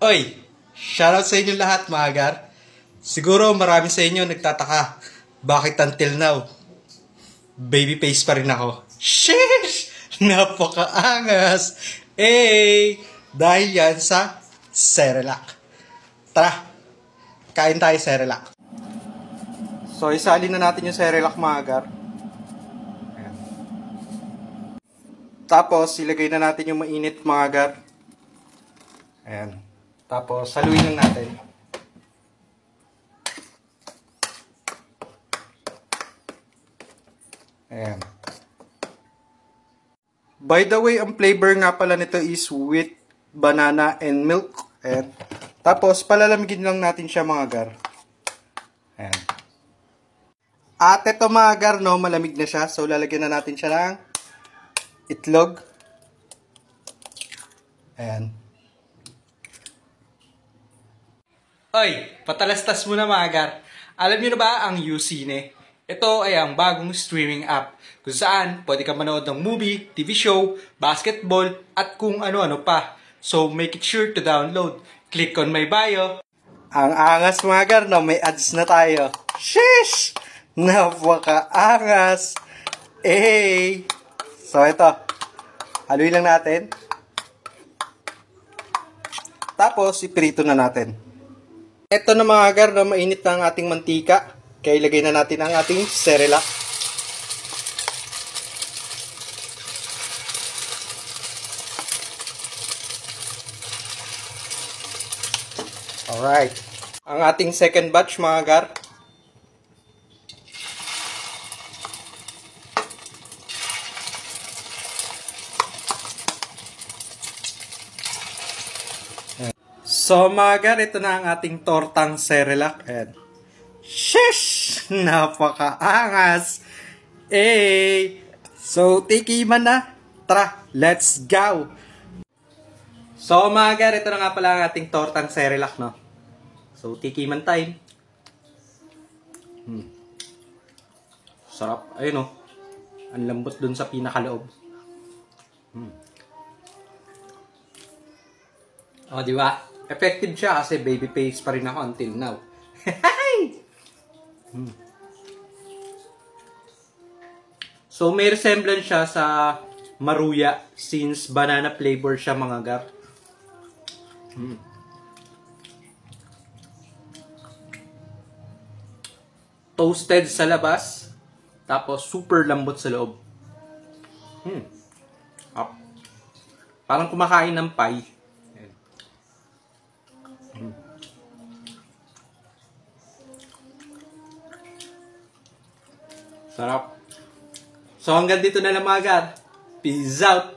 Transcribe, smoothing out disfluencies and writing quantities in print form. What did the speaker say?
Oy, shoutout sa inyo lahat mga gar. Siguro marami sa inyo nagtataka, bakit until now, baby face pa rin ako. Sheesh! Napakaangas! Dahil yan sa Cerelac. Tara, kain tayo Cerelac. So, isalin na natin yung Cerelac mga gar. Ayan. Tapos, ilagay na natin yung mainit mga gar. Ayan. Tapos, haluin lang natin. Ayan. By the way, ang flavor nga pala nito is with banana and milk. Ayan. Tapos, palalamigin lang natin siya mga gar. Ayan. At ito mga gar, no, malamig na siya. So, lalagyan na natin siya ng itlog. Ayan. Oy, patalastas muna mga gar. Alam niyo na ba ang Ucine? Ito ay ang bagong streaming app kung saan pwede ka manood ng movie, TV show, basketball, at kung ano-ano pa. So make it sure to download. Click on my bio. Ang angas mga gar, no? May ads na tayo. Sheesh! Napaka-angas! So ito, haluin lang natin. Tapos iprito na natin. Ito na mga gar, no, mainit na ang ating mantika. Kaya ilagay na natin ang ating Cerelac. Alright. Ang ating second batch mga gar. So mga gar, ito na ang ating tortang Cerelac. And sheesh! Napakaangas! So, tikiman na. Tara, let's go! So mga gar, ito na nga pala ang ating tortang Cerelac, no? So, tikiman time. Sarap. Ayun, no? Ang lambot dun sa pinakaloob. O, di ba? Effective siya kasi baby face pa rin ako until now. So, may resemblance siya sa Maruya since banana flavor siya mga gar. Toasted sa labas, tapos super lambot sa loob. Parang kumakain ng pie. Sarap. So hanggang dito na lang mga gar. Peace out!